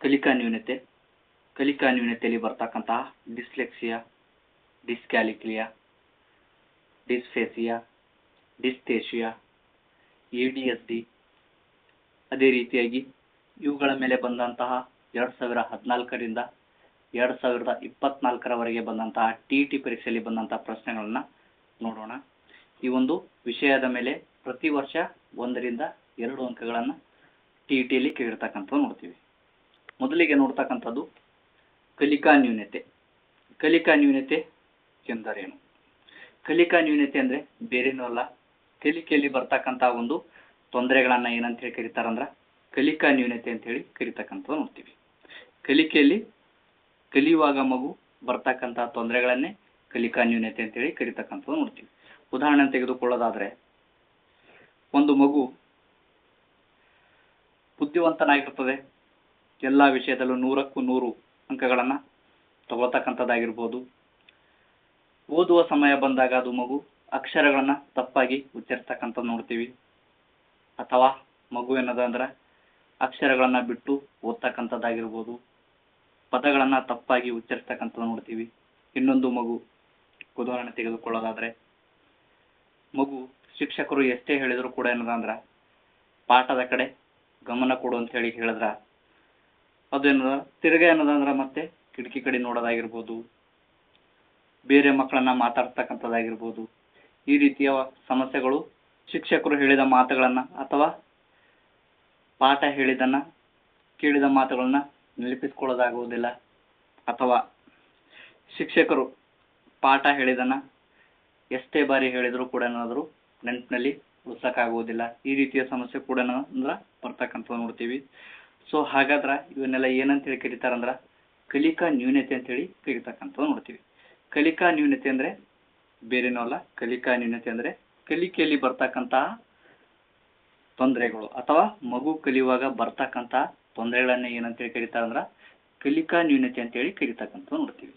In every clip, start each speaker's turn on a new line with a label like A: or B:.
A: ಕಲಿಕಾ ನ್ಯೂನತೆ, ಕಲಿಕಾ ನ್ಯೂನತೆಯಲ್ಲಿ ಬರ್ತಕ್ಕಂತಹ ಡಿಸ್ಲೆಕ್ಸಿಯಾ, ಡಿಸ್ಕ್ಯಾಲಿಕ್ಲಿಯಾ, ಡಿಸ್ಫೇಸಿಯಾ, ಡಿಸ್ಥೇಶಿಯಾ, ADHD, ಅದೇ ರೀತಿಯಾಗಿ ಇವುಗಳ ಮೇಲೆ ಬಂದಂತಹ 2014ರಿಂದ 2024ರವರೆಗೆ ಬಂದಂತಹ TET ಪರೀಕ್ಷೆಯಲ್ಲಿ ಬಂದಂತಹ ಪ್ರಶ್ನೆಗಳನ್ನ ನೋಡೋಣ. ಈ ಒಂದು ವಿಷಯದ ಮೇಲೆ ಪ್ರತಿ ವರ್ಷ 1ರಿಂದ 2 ಅಂಕಗಳನ್ನು TETಯಲ್ಲಿ ಕೇಳಿರ್ತಕ್ಕಂಥದ್ದು ನೋಡ್ತೀವಿ. ಮೊದಲಿಗೆ ನೋಡ್ತಕ್ಕಂಥದ್ದು ಕಲಿಕಾ ನ್ಯೂನತೆ. ಕಲಿಕಾ ನ್ಯೂನತೆ ಎಂದರೇನು? ಕಲಿಕಾ ನ್ಯೂನತೆ ಅಂದ್ರೆ ಬೇರೇನೂ ಅಲ್ಲ, ಕಲಿಕೆಯಲ್ಲಿ ಬರ್ತಕ್ಕಂತಹ ಒಂದು ತೊಂದರೆಗಳನ್ನ ಏನಂತ ಹೇಳಿ ಕರೀತಾರಂದ್ರ ಕಲಿಕಾ ನ್ಯೂನತೆ ಅಂತ ಹೇಳಿ ಕರೀತಕ್ಕಂಥದ್ದು ನೋಡ್ತೀವಿ. ಕಲಿಕೆಯಲ್ಲಿ ಕಲಿಯುವಾಗ ಮಗು ಬರ್ತಕ್ಕಂತಹ ತೊಂದರೆಗಳನ್ನೇ ಕಲಿಕಾ ನ್ಯೂನತೆ ಅಂತ ಹೇಳಿ ಕರೀತಕ್ಕಂಥದ್ದು ನೋಡ್ತೀವಿ. ಉದಾಹರಣೆ ತೆಗೆದುಕೊಳ್ಳೋದಾದ್ರೆ, ಒಂದು ಮಗು ಬುದ್ಧಿವಂತನಾಗಿರ್ತದೆ, ಎಲ್ಲಾ ವಿಷಯದಲ್ಲೂ 100ಕ್ಕೂ 100 ಅಂಕಗಳನ್ನ ತಗೊಳ್ತಕ್ಕಂಥದ್ದಾಗಿರ್ಬೋದು. ಓದುವ ಸಮಯ ಬಂದಾಗ ಅದು ಮಗು ಅಕ್ಷರಗಳನ್ನ ತಪ್ಪಾಗಿ ಉಚ್ಚರಿಸ್ತಕ್ಕಂಥದ್ದು ನೋಡ್ತೀವಿ. ಅಥವಾ ಮಗು ಏನದ ಅಂದ್ರ ಅಕ್ಷರಗಳನ್ನ ಬಿಟ್ಟು ಓದ್ತಕ್ಕಂಥದ್ದಾಗಿರ್ಬೋದು, ಪದಗಳನ್ನ ತಪ್ಪಾಗಿ ಉಚ್ಚರಿಸ್ತಕ್ಕಂಥದ್ದು ನೋಡ್ತೀವಿ. ಇನ್ನೊಂದು ಮಗು ಉದಾಹರಣೆ ತೆಗೆದುಕೊಳ್ಳೋದಾದ್ರೆ, ಮಗು ಶಿಕ್ಷಕರು ಎಷ್ಟೇ ಹೇಳಿದ್ರು ಕೂಡ ಏನದ ಅಂದ್ರ ಪಾಠದ ಕಡೆ ಗಮನ ಕೊಡು ಅಂತ ಹೇಳಿ ಹೇಳಿದ್ರ ಅದು ಏನದ ತಿರ್ಗಾ ಏನದ ಅಂದ್ರ ಮತ್ತೆ ಕಿಟಕಿ ಕಡೆ ನೋಡೋದಾಗಿರ್ಬೋದು, ಬೇರೆ ಮಕ್ಕಳನ್ನ ಮಾತಾಡ್ತಕ್ಕಂಥದ್ದಾಗಿರ್ಬೋದು. ಈ ರೀತಿಯ ಸಮಸ್ಯೆಗಳು ಶಿಕ್ಷಕರು ಹೇಳಿದ ಮಾತುಗಳನ್ನ ಅಥವಾ ಪಾಠ ಹೇಳಿದನ್ನ ಕೇಳಿದ ಮಾತುಗಳನ್ನ ನೆನಪಿಸ್ಕೊಳ್ಳೋದಾಗುವುದಿಲ್ಲ, ಅಥವಾ ಶಿಕ್ಷಕರು ಪಾಠ ಹೇಳಿದನ್ನ ಎಷ್ಟೇ ಬಾರಿ ಹೇಳಿದ್ರು ಕೂಡ ಏನಾದರೂ ನೆನಪಿನಲ್ಲಿ ಉಳಿಸಕ್ಕಾಗುವುದಿಲ್ಲ. ಈ ರೀತಿಯ ಸಮಸ್ಯೆ ಕೂಡ ಅಂದ್ರ ಬರ್ತಕ್ಕಂಥದ್ದು ನೋಡ್ತೀವಿ. ಸೊ ಹಾಗಾದ್ರ ಇವನ್ನೆಲ್ಲ ಏನಂತ ಹೇಳಿ ಕರೀತಾರಂದ್ರ ಕಲಿಕಾ ನ್ಯೂನತೆ ಅಂತ ಹೇಳಿ ಕರೀತಕ್ಕಂಥದ್ದು ನೋಡ್ತೀವಿ. ಕಲಿಕಾ ನ್ಯೂನತೆ ಅಂದ್ರೆ ಬೇರೇನೂ ಅಲ್ಲ, ಕಲಿಕಾ ನ್ಯೂನತೆ ಅಂದ್ರೆ ಕಲಿಕೆಯಲ್ಲಿ ಬರ್ತಕ್ಕಂತಹ ತೊಂದರೆಗಳು ಅಥವಾ ಮಗು ಕಲಿಯುವಾಗ ಬರ್ತಕ್ಕಂತಹ ತೊಂದರೆಗಳನ್ನ ಏನಂತ ಹೇಳಿ ಕರೀತಾರಂದ್ರ ಕಲಿಕಾ ನ್ಯೂನತೆ ಅಂತ ಹೇಳಿ ಕರೀತಕ್ಕಂಥದ್ದು ನೋಡ್ತೀವಿ.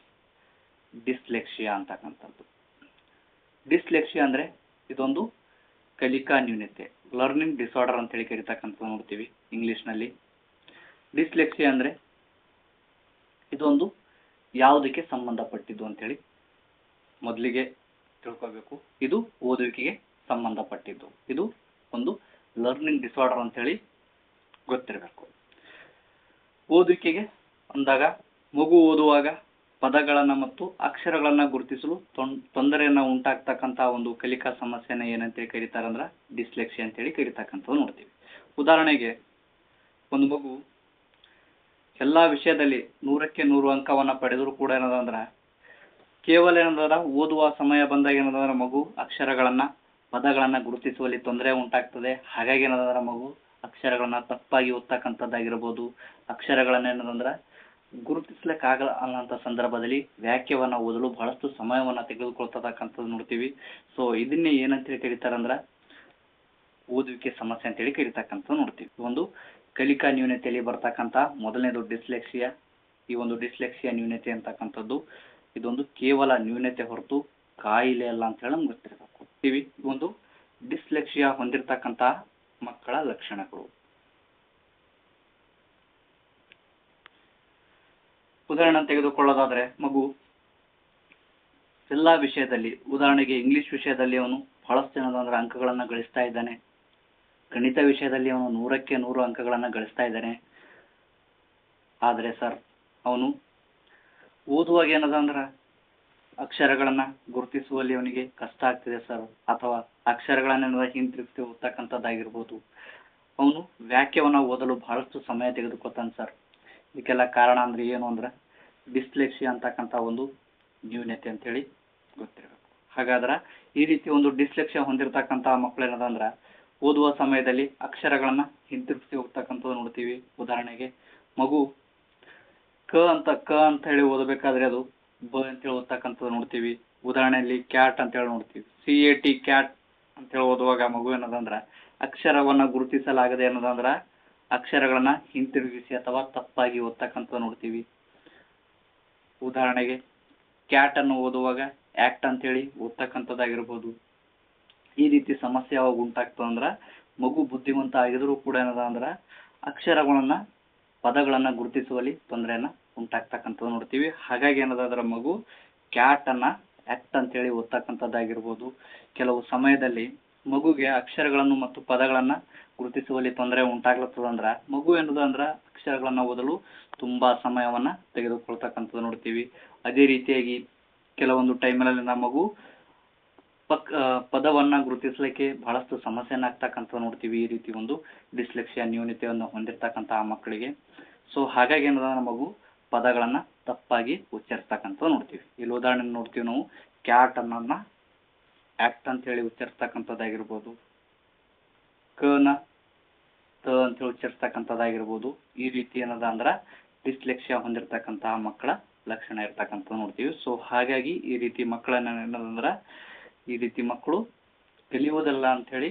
A: ಡಿಸ್ಲೆಕ್ಸಿಯಾ ಅಂತಕ್ಕಂಥದ್ದು. ಡಿಸ್ಲೆಕ್ಸಿಯಾ ಅಂದ್ರೆ ಇದೊಂದು ಕಲಿಕಾ ನ್ಯೂನತೆ, ಲರ್ನಿಂಗ್ ಡಿಸಾರ್ಡರ್ ಅಂತ ಹೇಳಿ ಕರೀತಕ್ಕಂಥದ್ದು ನೋಡ್ತೀವಿ ಇಂಗ್ಲಿಷ್ನಲ್ಲಿ. ಡಿಸ್ಲೆಕ್ಸಿಯಾ ಅಂದ್ರೆ ಇದೊಂದು ಯಾವುದಕ್ಕೆ ಸಂಬಂಧಪಟ್ಟಿದ್ದು ಅಂತೇಳಿ ಮೊದಲಿಗೆ ತಿಳ್ಕೋಬೇಕು. ಇದು ಓದುವಿಕೆಗೆ ಸಂಬಂಧಪಟ್ಟಿದ್ದು. ಇದು ಒಂದು ಲರ್ನಿಂಗ್ ಡಿಸಾರ್ಡರ್ ಅಂತ ಹೇಳಿ ಗೊತ್ತಿರಬೇಕು. ಓದುವಿಕೆಗೆ ಅಂದಾಗ ಮಗು ಓದುವಾಗ ಪದಗಳನ್ನ ಮತ್ತು ಅಕ್ಷರಗಳನ್ನ ಗುರುತಿಸಲು ತೊಂದರೆಯನ್ನ ಉಂಟಾಗ್ತಕ್ಕಂತಹ ಒಂದು ಕಲಿಕಾ ಸಮಸ್ಯೆನ ಏನಂತೇಳಿ ಕರೀತಾರಂದ್ರ ಡಿಸ್ಲೆಕ್ಸಿಯಾ ಅಂತೇಳಿ ಕರೀತಕ್ಕಂಥದ್ದು ನೋಡ್ತೀವಿ. ಉದಾಹರಣೆಗೆ, ಒಂದು ಮಗು ಎಲ್ಲಾ ವಿಷಯದಲ್ಲಿ 100ಕ್ಕೆ 100 ಅಂಕವನ್ನ ಪಡೆದರೂ ಕೂಡ ಏನದಂದ್ರ ಕೇವಲ ಏನಂದ್ರ ಓದುವ ಸಮಯ ಬಂದಾಗ ಏನಂದ್ರ ಮಗು ಅಕ್ಷರಗಳನ್ನ ಪದಗಳನ್ನ ಗುರುತಿಸುವಲ್ಲಿ ತೊಂದರೆ ಉಂಟಾಗ್ತದೆ. ಹಾಗಾಗಿ ಏನಂದ್ರ ಮಗು ಅಕ್ಷರಗಳನ್ನ ತಪ್ಪಾಗಿ ಓದ್ತಕ್ಕಂಥದ್ದಾಗಿರ್ಬೋದು, ಅಕ್ಷರಗಳನ್ನ ಏನಂದ್ರ ಗುರುತಿಸ್ಲಿಕ್ಕೆ ಆಗಲ್ಲ ಅನ್ನೋಂಥ ಸಂದರ್ಭದಲ್ಲಿ ವಾಕ್ಯವನ್ನ ಓದಲು ಬಹಳಷ್ಟು ಸಮಯವನ್ನ ತೆಗೆದುಕೊಳ್ತಕ್ಕಂಥದ್ದು ನೋಡ್ತೀವಿ. ಸೊ ಇದನ್ನೇ ಏನಂತೇಳಿ ಕರೀತಾರಂದ್ರ ಓದುವಿಕೆ ಸಮಸ್ಯೆ ಅಂತೇಳಿ ಕರೀತಕ್ಕಂಥದ್ದು ನೋಡ್ತೀವಿ. ಒಂದು ಕಲಿಕಾ ನ್ಯೂನತೆಯಲ್ಲಿ ಬರ್ತಕ್ಕಂಥ ಮೊದಲನೇದು ಡಿಸ್ಲೆಕ್ಸಿಯಾ. ಈ ಒಂದು ಡಿಸ್ಲೆಕ್ಸಿಯಾ ನ್ಯೂನತೆ ಅಂತಕ್ಕಂಥದ್ದು ಇದೊಂದು ಕೇವಲ ನ್ಯೂನತೆ ಹೊರತು ಕಾಯಿಲೆ ಅಲ್ಲ ಅಂತ ಹೇಳಿ ನಮ್ಗೆ ಗೊತ್ತಿರಬೇಕು. ಇವಿ ಒಂದು ಡಿಸ್ಲೆಕ್ಸಿಯಾ ಹೊಂದಿರತಕ್ಕಂತಹ ಮಕ್ಕಳ ಲಕ್ಷಣಗಳು. ಉದಾಹರಣೆ ತೆಗೆದುಕೊಳ್ಳೋದಾದ್ರೆ, ಮಗು ಎಲ್ಲಾ ವಿಷಯದಲ್ಲಿ, ಉದಾಹರಣೆಗೆ ಇಂಗ್ಲಿಷ್ ವಿಷಯದಲ್ಲಿ ಅವನು ಬಹಳಷ್ಟು ಏನಂದ್ರೆ ಅಂಕಗಳನ್ನ ಗಳಿಸ್ತಾ ಇದ್ದಾನೆ. ಗಣಿತ ವಿಷಯದಲ್ಲಿ ಅವನು 100ಕ್ಕೆ 100 ಅಂಕಗಳನ್ನ ಗಳಿಸ್ತಾ ಇದ್ದಾನೆ. ಆದ್ರೆ ಸರ್ ಅವನು ಓದುವಾಗ ಏನದ ಅಂದ್ರ ಅಕ್ಷರಗಳನ್ನ ಗುರುತಿಸುವಲ್ಲಿ ಅವನಿಗೆ ಕಷ್ಟ ಆಗ್ತಿದೆ ಸರ್, ಅಥವಾ ಅಕ್ಷರಗಳನ್ನ ಹಿಂತಿರುಗಿಸಿ ಓದ್ತಕ್ಕಂಥದ್ದಾಗಿರ್ಬೋದು. ಅವನು ವಾಕ್ಯವನ್ನ ಓದಲು ಬಹಳಷ್ಟು ಸಮಯ ತೆಗೆದುಕೊತಾನೆ ಸರ್. ಇದಕ್ಕೆಲ್ಲ ಕಾರಣ ಅಂದ್ರೆ ಏನು ಅಂದ್ರೆ ಡಿಸ್ಲೆಕ್ಸಿಯಾ ಅಂತಕ್ಕಂಥ ಒಂದು ನ್ಯೂನತೆ ಅಂತ ಹೇಳಿ ಗೊತ್ತಿರಬೇಕು. ಹಾಗಾದ್ರೆ ಈ ರೀತಿ ಒಂದು ಡಿಸ್ಲೆಕ್ಸಿಯಾ ಹೊಂದಿರತಕ್ಕಂತಹ ಮಕ್ಕಳು ಏನದಂದ್ರ ಓದುವ ಸಮಯದಲ್ಲಿ ಅಕ್ಷರಗಳನ್ನ ಹಿಂತಿರುಗಿಸಿ ಹೋಗ್ತಕ್ಕಂಥದ್ದು ನೋಡ್ತೀವಿ. ಉದಾಹರಣೆಗೆ, ಮಗು ಕ ಅಂತ ಹೇಳಿ ಓದಬೇಕಾದ್ರೆ ಅದು ಬ ಅಂತೇಳಿ ಓದ್ತಕ್ಕಂಥದ್ದು ನೋಡ್ತೀವಿ. ಉದಾಹರಣೆಯಲ್ಲಿ ಕ್ಯಾಟ್ ಅಂತ ಹೇಳಿ ನೋಡ್ತೀವಿ. CAT ಕ್ಯಾಟ್ ಅಂತ ಹೇಳಿ ಓದುವಾಗ ಮಗು ಏನದಂದ್ರ ಅಕ್ಷರವನ್ನ ಗುರುತಿಸಲಾಗದೆ ಏನದಂದ್ರ ಅಕ್ಷರಗಳನ್ನ ಹಿಂತಿರುಗಿಸಿ ಅಥವಾ ತಪ್ಪಾಗಿ ಓದ್ತಕ್ಕಂಥದ್ದು ನೋಡ್ತೀವಿ. ಉದಾಹರಣೆಗೆ, ಕ್ಯಾಟ್ ಅನ್ನು ಓದುವಾಗ ಆಕ್ಟ್ ಅಂತ ಹೇಳಿ ಓದ್ತಕ್ಕಂಥದ್ದಾಗಿರ್ಬೋದು. ಈ ರೀತಿ ಸಮಸ್ಯೆ ಯಾವಾಗ ಉಂಟಾಗ್ತದಂದ್ರ ಮಗು ಬುದ್ಧಿವಂತ ಆಗಿದ್ರು ಕೂಡ ಏನದ ಅಂದ್ರ ಅಕ್ಷರಗಳನ್ನ ಪದಗಳನ್ನು ಗುರುತಿಸುವಲ್ಲಿ ತೊಂದರೆಯನ್ನು ಉಂಟಾಗ್ತಕ್ಕಂಥದ್ದು ನೋಡ್ತೀವಿ. ಹಾಗಾಗಿ ಅದರ ಮಗು ಕ್ಯಾಟನ್ನು ಆಕ್ಟ್ ಅಂತೇಳಿ ಓದ್ತಕ್ಕಂಥದ್ದಾಗಿರ್ಬೋದು. ಕೆಲವು ಸಮಯದಲ್ಲಿ ಮಗುಗೆ ಅಕ್ಷರಗಳನ್ನು ಮತ್ತು ಪದಗಳನ್ನು ಗುರುತಿಸುವಲ್ಲಿ ತೊಂದರೆ ಉಂಟಾಗ್ಲತ್ತದಂದ್ರೆ ಮಗು ಏನದಂದ್ರೆ ಅಕ್ಷರಗಳನ್ನು ಓದಲು ತುಂಬಾ ಸಮಯವನ್ನ ತೆಗೆದುಕೊಳ್ತಕ್ಕಂಥದ್ದು ನೋಡ್ತೀವಿ. ಅದೇ ರೀತಿಯಾಗಿ ಕೆಲವೊಂದು ಟೈಮಲ್ಲಿ ನಮ್ಮ ಮಗು ಪದವನ್ನ ಗುರುತಿಸಲಿಕ್ಕೆ ಬಹಳಷ್ಟು ಸಮಸ್ಯೆನ ಆಗ್ತಕ್ಕಂಥ ನೋಡ್ತೀವಿ ಈ ರೀತಿ ಒಂದು ಡಿಸ್ಲೆಕ್ಸಿಯಾ ನ್ಯೂನತೆಯನ್ನು ಹೊಂದಿರತಕ್ಕಂತಹ ಮಕ್ಕಳಿಗೆ. ಸೊ ಹಾಗಾಗಿ ಏನದ ನಮ್ಮ ಮಗು ಪದಗಳನ್ನ ತಪ್ಪಾಗಿ ಉಚ್ಚರಿಸ್ತಕ್ಕಂಥ ನೋಡ್ತೀವಿ. ಇಲ್ಲಿ ಉದಾಹರಣೆ ನೋಡ್ತೀವಿ ನಾವು ಕ್ಯಾಟ್ ಅನ್ನೋದನ್ನ ಆಕ್ಟ್ ಅಂತ ಹೇಳಿ ಉಚ್ಚರಿಸ್ತಕ್ಕಂಥದ್ದಾಗಿರ್ಬೋದು, ಕನ ತ ಅಂತ ಹೇಳಿ ಉಚ್ಚರಿಸ್ತಕ್ಕಂಥದ್ದಾಗಿರ್ಬೋದು. ಈ ರೀತಿ ಏನದ ಅಂದ್ರ ಡಿಸ್ಲೆಕ್ಸಿಯಾ ಹೊಂದಿರತಕ್ಕಂತಹ ಮಕ್ಕಳ ಲಕ್ಷಣ ಇರ್ತಕ್ಕಂಥ ನೋಡ್ತೀವಿ. ಸೊ ಹಾಗಾಗಿ ಈ ರೀತಿ ಮಕ್ಕಳನ್ನ ಏನದಂದ್ರ ಈ ರೀತಿ ಮಕ್ಕಳು ಕಲಿಯೋದಲ್ಲ ಅಂತ ಹೇಳಿ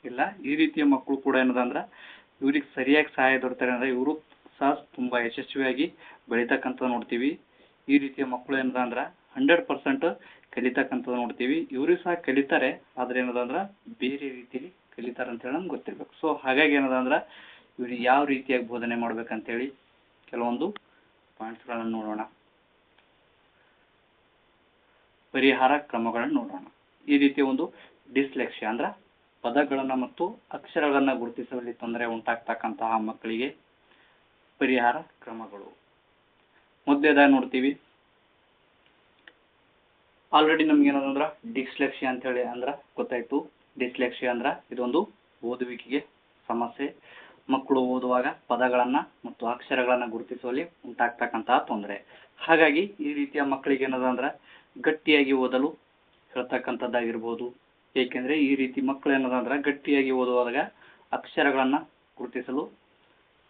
A: ಇಲ್ಲ, ಈ ರೀತಿಯ ಮಕ್ಕಳು ಕೂಡ ಏನದಂದ್ರ ಇವ್ರಿಗೆ ಸರಿಯಾಗಿ ಸಹಾಯ ದೊರೆತಾರೆ ಅಂದ್ರೆ ಇವರು ಸಹ ತುಂಬಾ ಯಶಸ್ವಿಯಾಗಿ ಬೆಳಿತಕ್ಕಂಥ ನೋಡ್ತೀವಿ. ಈ ರೀತಿಯ ಮಕ್ಕಳು ಏನದ ಅಂದ್ರ 100% ಕಲಿತಕ್ಕಂಥದ್ದು ನೋಡ್ತೀವಿ. ಇವರು ಸಹ ಕಲಿತಾರೆ, ಆದ್ರೆ ಏನದಂದ್ರ ಬೇರೆ ರೀತಿಯಲ್ಲಿ ಕಲಿತಾರೆ ಅಂತ ಹೇಳಿ ನಮ್ಗೆ ಗೊತ್ತಿರ್ಬೇಕು. ಸೊ ಹಾಗಾಗಿ ಏನದಂದ್ರ ಇವ್ರಿಗೆ ಯಾವ ರೀತಿಯಾಗಿ ಬೋಧನೆ ಮಾಡ್ಬೇಕಂತೇಳಿ ಕೆಲವೊಂದು ಪಾಯಿಂಟ್ಸ್ಗಳನ್ನು ನೋಡೋಣ. ಪರಿಹಾರ ಕ್ರಮಗಳನ್ನು ನೋಡೋಣ. ಈ ರೀತಿಯ ಒಂದು ಡಿಸ್ಲೆಕ್ಸಿಯಾ ಅಂದ್ರ ಪದಗಳನ್ನ ಮತ್ತು ಅಕ್ಷರಗಳನ್ನ ಗುರುತಿಸುವಲ್ಲಿ ತೊಂದರೆ ಉಂಟಾಗ್ತಕ್ಕಂತಹ ಮಕ್ಕಳಿಗೆ ಪರಿಹಾರ ಕ್ರಮಗಳು. ಮೊದಲೇದಾಗಿ ನೋಡ್ತೀವಿ, ಆಲ್ರೆಡಿ ನಮ್ಗೆ ಏನದಂದ್ರ ಡಿಸ್ಲೆಕ್ಸಿಯಾ ಅಂತ ಹೇಳಿ ಅಂದ್ರ ಗೊತ್ತಾಯ್ತು. ಡಿಸ್ಲೆಕ್ಸಿಯಾ ಅಂದ್ರ ಇದೊಂದು ಓದುವಿಕೆಗೆ ಸಮಸ್ಯೆ. ಮಕ್ಕಳು ಓದುವಾಗ ಪದಗಳನ್ನ ಮತ್ತು ಅಕ್ಷರಗಳನ್ನ ಗುರುತಿಸುವಲ್ಲಿ ಉಂಟಾಗ್ತಕ್ಕಂತಹ ತೊಂದರೆ. ಹಾಗಾಗಿ ಈ ರೀತಿಯ ಮಕ್ಕಳಿಗೆ ಏನದಂದ್ರ ಗಟ್ಟಿಯಾಗಿ ಓದಲು ಹೇಳ್ತಕ್ಕಂಥದ್ದಾಗಿರ್ಬೋದು. ಏಕೆಂದ್ರೆ ಈ ರೀತಿ ಮಕ್ಕಳು ಏನದಂದ್ರ ಗಟ್ಟಿಯಾಗಿ ಓದುವಾಗ ಅಕ್ಷರಗಳನ್ನ ಗುರುತಿಸಲು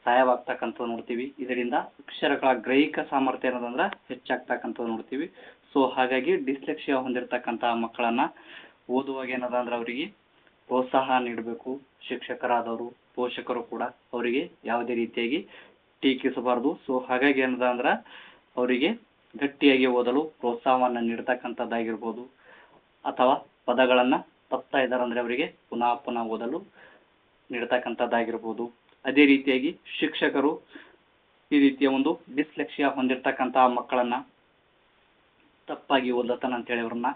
A: ಸಹಾಯವಾಗ್ತಕ್ಕಂಥದ್ದು ನೋಡ್ತೀವಿ. ಇದರಿಂದ ಅಕ್ಷರಗಳ ಗ್ರಹಿಕ ಸಾಮರ್ಥ್ಯ ಏನದಂದ್ರ ಹೆಚ್ಚಾಗ್ತಕ್ಕಂಥದ್ದು ನೋಡ್ತೀವಿ. ಸೊ ಹಾಗಾಗಿ ಡಿಸ್ಲೆಕ್ಸಿಯಾ ಹೊಂದಿರತಕ್ಕಂತಹ ಮಕ್ಕಳನ್ನ ಓದುವಾಗ ಏನದಂದ್ರ ಅವರಿಗೆ ಪ್ರೋತ್ಸಾಹ ನೀಡಬೇಕು. ಶಿಕ್ಷಕರಾದವರು, ಪೋಷಕರು ಕೂಡ ಅವರಿಗೆ ಯಾವುದೇ ರೀತಿಯಾಗಿ ಟೀಕಿಸಬಾರದು. ಸೊ ಹಾಗಾಗಿ ಏನದ ಅಂದ್ರ ಅವರಿಗೆ ಗಟ್ಟಿಯಾಗಿ ಓದಲು ಪ್ರೋತ್ಸಾಹವನ್ನ ನೀಡತಕ್ಕಂಥದ್ದಾಗಿರ್ಬೋದು, ಅಥವಾ ಪದಗಳನ್ನ ತಪ್ತಾ ಇದ್ದಾರಂದ್ರೆ ಅವರಿಗೆ ಪುನಃ ಓದಲು ನೀಡತಕ್ಕಂಥದ್ದಾಗಿರ್ಬೋದು. ಅದೇ ರೀತಿಯಾಗಿ ಶಿಕ್ಷಕರು ಈ ರೀತಿಯ ಒಂದು ಡಿಸ್ಲೆಕ್ಸಿಯಾ ಹೊಂದಿರತಕ್ಕಂತಹ ಮಕ್ಕಳನ್ನ ತಪ್ಪಾಗಿ ಓದತಾನ ಅಂತೇಳಿ ಅವ್ರನ್ನ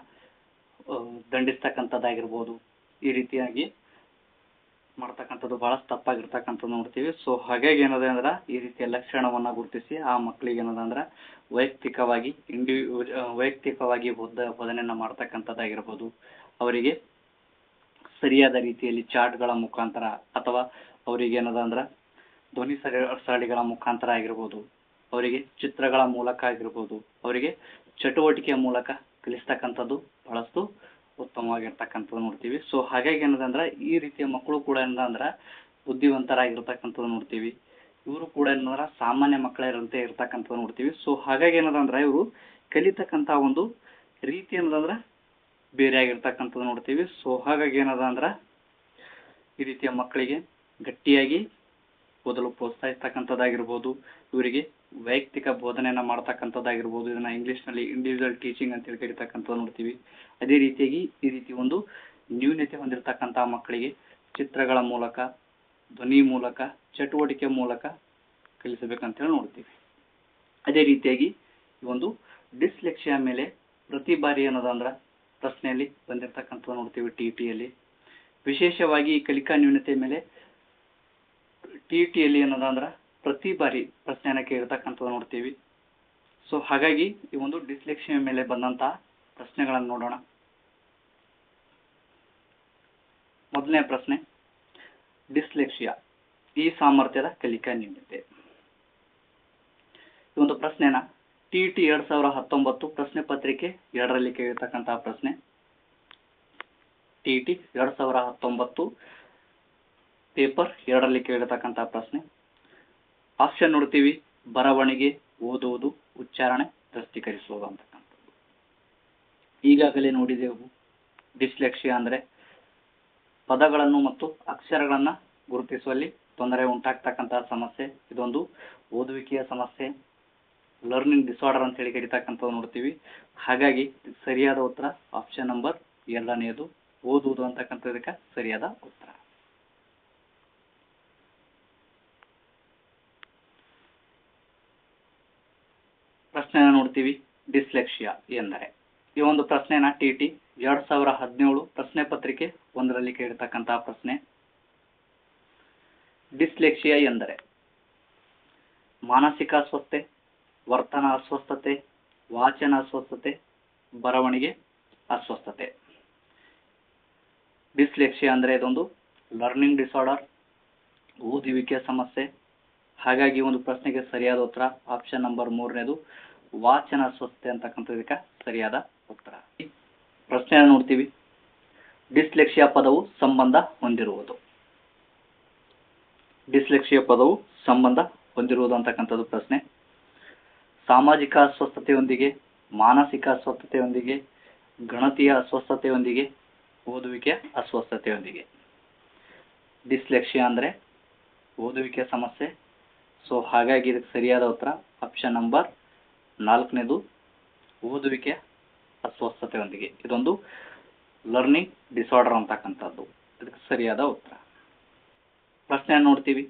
A: ದಂಡಿಸ್ತಕ್ಕಂಥದ್ದಾಗಿರ್ಬೋದು. ಈ ರೀತಿಯಾಗಿ ಮಾಡ್ತಕ್ಕಂಥದ್ದು ಬಹಳ ತಪ್ಪಾಗಿರ್ತಕ್ಕಂಥದ್ದು ನೋಡ್ತೀವಿ. ಸೊ ಹಾಗಾಗಿ ಏನದ ಅಂದ್ರ ಈ ರೀತಿಯ ಲಕ್ಷಣವನ್ನ ಗುರುತಿಸಿ ಆ ಮಕ್ಕಳಿಗೆ ಏನದ ಅಂದ್ರ ವೈಯಕ್ತಿಕವಾಗಿ ಬೋಧನೆಯನ್ನ ಮಾಡ್ತಕ್ಕಂಥದ್ದಾಗಿರ್ಬೋದು. ಅವರಿಗೆ ಸರಿಯಾದ ರೀತಿಯಲ್ಲಿ ಚಾರ್ಟ್ಗಳ ಮುಖಾಂತರ ಅಥವಾ ಅವರಿಗೆ ಏನದ ಅಂದ್ರ ಧ್ವನಿ ಸರಣಿಗಳ ಮುಖಾಂತರ ಆಗಿರ್ಬೋದು, ಅವರಿಗೆ ಚಿತ್ರಗಳ ಮೂಲಕ ಆಗಿರ್ಬೋದು, ಅವರಿಗೆ ಚಟುವಟಿಕೆಯ ಮೂಲಕ ಕಲಿಸ್ತಕ್ಕಂಥದ್ದು ಬಹಳಷ್ಟು ಉತ್ತಮವಾಗಿರ್ತಕ್ಕಂಥದ್ದು ನೋಡ್ತೀವಿ. ಸೊ ಹಾಗಾಗಿ ಏನದಂದ್ರ ಈ ರೀತಿಯ ಮಕ್ಕಳು ಕೂಡ ಏನಂದ್ರ ಬುದ್ಧಿವಂತರಾಗಿರ್ತಕ್ಕಂಥದ್ದು ನೋಡ್ತೀವಿ. ಇವರು ಕೂಡ ಏನಂದ್ರ ಸಾಮಾನ್ಯ ಮಕ್ಕಳಂತೆ ಇರ್ತಕ್ಕಂಥದ್ದು ನೋಡ್ತೀವಿ. ಸೊ ಹಾಗಾಗಿ ಏನದಂದ್ರ ಇವರು ಕಲಿತಕ್ಕಂಥ ಒಂದು ರೀತಿ ಏನದಂದ್ರ ಬೇರೆ ಆಗಿರ್ತಕ್ಕಂಥದ್ದು ನೋಡ್ತೀವಿ. ಸೊ ಹಾಗಾಗಿ ಏನದ ಅಂದ್ರ ಈ ರೀತಿಯ ಮಕ್ಕಳಿಗೆ ಗಟ್ಟಿಯಾಗಿ ಓದಲು ಪ್ರೋತ್ಸಾಹಿಸ್ತಕ್ಕಂಥದ್ದಾಗಿರ್ಬೋದು, ಇವರಿಗೆ ವೈಯಕ್ತಿಕ ಬೋಧನೆಯನ್ನ ಮಾಡ್ತಕ್ಕಂಥದ್ದಾಗಿರ್ಬೋದು. ಇದನ್ನ ಇಂಗ್ಲಿಷ್ನಲ್ಲಿ ಇಂಡಿವಿಜುವಲ್ ಟೀಚಿಂಗ್ ಅಂತ ಹೇಳಿ ಕರಿತಕ್ಕಂಥದ್ದು ನೋಡ್ತೀವಿ. ಅದೇ ರೀತಿಯಾಗಿ ಈ ರೀತಿ ಒಂದು ನ್ಯೂನತೆ ಹೊಂದಿರತಕ್ಕಂತಹ ಮಕ್ಕಳಿಗೆ ಚಿತ್ರಗಳ ಮೂಲಕ, ಧ್ವನಿ ಮೂಲಕ, ಚಟುವಟಿಕೆ ಮೂಲಕ ಕಲಿಸಬೇಕಂತ ಹೇಳಿ ನೋಡ್ತೀವಿ. ಅದೇ ರೀತಿಯಾಗಿ ಈ ಒಂದು ಡಿಸ್ಲೆಕ್ಸಿಯಾ ಮೇಲೆ ಪ್ರತಿ ಬಾರಿ ಏನದ ಅಂದ್ರ ಪ್ರಶ್ನೆಯಲ್ಲಿ ಬಂದಿರತಕ್ಕಂಥದ್ದು ನೋಡ್ತೀವಿ. ಟಿಟಿಯಲ್ಲಿ ವಿಶೇಷವಾಗಿ ಈ ಕಲಿಕಾ ನ್ಯೂನತೆ ಮೇಲೆ ಟಿಟಿಯಲ್ಲಿ ಏನದ ಅಂದ್ರ ಪ್ರತಿ ಬಾರಿ ಪ್ರಶ್ನೆಯನ್ನ ಕೇಳಿರ್ತಕ್ಕಂಥದ್ದು ನೋಡ್ತೀವಿ. ಸೊ ಹಾಗಾಗಿ ಈ ಒಂದು ಡಿಸ್ಲೆಕ್ಸಿಯಾ ಮೇಲೆ ಬಂದಂತಹ ಪ್ರಶ್ನೆಗಳನ್ನು ನೋಡೋಣ. ಮೊದಲನೇ ಪ್ರಶ್ನೆ, ಡಿಸ್ಲೆಕ್ಸಿಯಾ ಈ ಸಾಮರ್ಥ್ಯದ ಕಲಿಕಾ ನ್ಯೂನತೆ. ಈ ಒಂದು ಪ್ರಶ್ನೆನ ಟಿಟಿ 2019 ಪ್ರಶ್ನೆ ಪತ್ರಿಕೆ 2ರಲ್ಲಿ ಕೇಳಿರ್ತಕ್ಕಂತಹ ಪ್ರಶ್ನೆ. ಟಿಟಿ 2019 ಪೇಪರ್ 2ರಲ್ಲಿ ಕೇಳಿರ್ತಕ್ಕಂತಹ ಪ್ರಶ್ನೆ. ಆಪ್ಷನ್ ನೋಡ್ತೀವಿ, ಬರವಣಿಗೆ, ಓದುವುದು, ಉಚ್ಚಾರಣೆ, ದೃಷ್ಟೀಕರಿಸುವುದು ಅಂತಕ್ಕಂಥದ್ದು. ಈಗಾಗಲೇ ನೋಡಿದೆವು ಡಿಸ್ಲೆಕ್ಸಿಯಾ ಅಂದ್ರೆ ಪದಗಳನ್ನು ಮತ್ತು ಅಕ್ಷರಗಳನ್ನ ಗುರುತಿಸುವಲ್ಲಿ ತೊಂದರೆ ಉಂಟಾಗ್ತಕ್ಕಂತಹ ಸಮಸ್ಯೆ. ಇದೊಂದು ಓದುವಿಕೆಯ ಸಮಸ್ಯೆ, ಲರ್ನಿಂಗ್ ಡಿಸಾರ್ಡರ್ ಅಂತ ಹೇಳಿ ಕರಿತಕ್ಕಂಥದ್ದು ನೋಡ್ತೀವಿ. ಹಾಗಾಗಿ ಸರಿಯಾದ ಉತ್ತರ ಆಪ್ಷನ್ ನಂಬರ್ 2ನೇದು, ಓದುವುದು ಅಂತಕ್ಕಂಥದಕ್ಕೆ ಸರಿಯಾದ ಉತ್ತರ. ಪ್ರಶ್ನೆನ ನೋಡ್ತೀವಿ. ಡಿಸ್ಲೆಕ್ಸಿಯಾ ಎಂದರೆ, ಈ ಒಂದು ಪ್ರಶ್ನೆನ TT 2017 ಪ್ರಶ್ನೆ ಪತ್ರಿಕೆ 1ರಲ್ಲಿ ಕೇಳಿರ್ತಕ್ಕಂತಹ ಪ್ರಶ್ನೆ. ಡಿಸ್ಲೆಕ್ಸಿಯಾ ಎಂದರೆ ಮಾನಸಿಕ ಅಸ್ವಸ್ಥತೆ, ವರ್ತನ ಅಸ್ವಸ್ಥತೆ, ವಾಚನ ಅಸ್ವಸ್ಥತೆ, ಬರವಣಿಗೆ ಅಸ್ವಸ್ಥತೆ. ಡಿಸ್ಲೆಕ್ಸಿಯಾ ಅಂದರೆ ಇದೊಂದು ಲರ್ನಿಂಗ್ ಡಿಸಾರ್ಡರ್, ಓದುವಿಕೆ ಸಮಸ್ಯೆ. ಹಾಗಾಗಿ ಒಂದು ಪ್ರಶ್ನೆಗೆ ಸರಿಯಾದ ಉತ್ತರ ಆಪ್ಷನ್ ನಂಬರ್ 3ನೇದು ವಾಚನ ಅಸ್ವಸ್ಥತೆ ಅಂತಕ್ಕಂಥದಕ್ಕೆ ಸರಿಯಾದ ಉತ್ತರ. ಪ್ರಶ್ನೆಯನ್ನು ನೋಡ್ತೀವಿ. ಡಿಸ್ಲೆಕ್ಸಿಯಾ ಪದವು ಸಂಬಂಧ ಹೊಂದಿರುವುದು. ಡಿಸ್ಲೆಕ್ಸಿಯಾ ಪದವು ಸಂಬಂಧ ಹೊಂದಿರುವುದು ಅಂತಕ್ಕಂಥದ್ದು ಪ್ರಶ್ನೆ. ಸಾಮಾಜಿಕ ಅಸ್ವಸ್ಥತೆಯೊಂದಿಗೆ, ಮಾನಸಿಕ ಅಸ್ವಸ್ಥತೆಯೊಂದಿಗೆ, ಗಣತೀಯ ಅಸ್ವಸ್ಥತೆಯೊಂದಿಗೆ, ಓದುವಿಕೆ ಅಸ್ವಸ್ಥತೆಯೊಂದಿಗೆ. ಡಿಸ್ಲೆಕ್ಸಿಯಾ ಅಂದರೆ ಓದುವಿಕೆ ಸಮಸ್ಯೆ. ಸೊ ಹಾಗಾಗಿ ಇದಕ್ಕೆ ಸರಿಯಾದ ಉತ್ತರ ಆಪ್ಷನ್ ನಂಬರ್ 4ನೇದು ಓದುವಿಕೆ ಅಸ್ವಸ್ಥತೆಯೊಂದಿಗೆ. ಇದೊಂದು ಲರ್ನಿಂಗ್ ಡಿಸಾರ್ಡರ್ ಅಂತಕ್ಕಂಥದ್ದು. ಇದಕ್ಕೆ ಸರಿಯಾದ ಉತ್ತರ. ಪ್ರಶ್ನೆಯನ್ನು ನೋಡ್ತೀವಿ.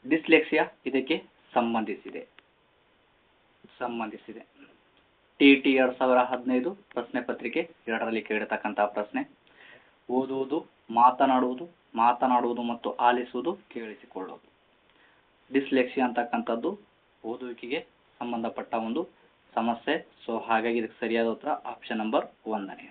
A: ಡಿಸ್ಲೆಕ್ಸಿಯಾ ಇದಕ್ಕೆ ಸಂಬಂಧಿಸಿದೆ. TT 2015 ಪ್ರಶ್ನೆ ಪತ್ರಿಕೆ 2ರಲ್ಲಿ ಕೇಳಿರ್ತಕ್ಕಂತಹ ಪ್ರಶ್ನೆ. ಓದುವುದು, ಮಾತನಾಡುವುದು ಮತ್ತು ಆಲಿಸುವುದು, ಕೇಳಿಸಿಕೊಳ್ಳುವುದು. ಡಿಸ್ಲೆಕ್ಸಿಯಾ ಅಂತಕ್ಕಂಥದ್ದು ಓದುವಿಕೆಗೆ ಸಂಬಂಧಪಟ್ಟ ಒಂದು ಸಮಸ್ಯೆ. ಸೊ ಹಾಗಾಗಿ ಇದಕ್ಕೆ ಸರಿಯಾದ ಉತ್ತರ ಆಪ್ಷನ್ ನಂಬರ್ 1ನೇ.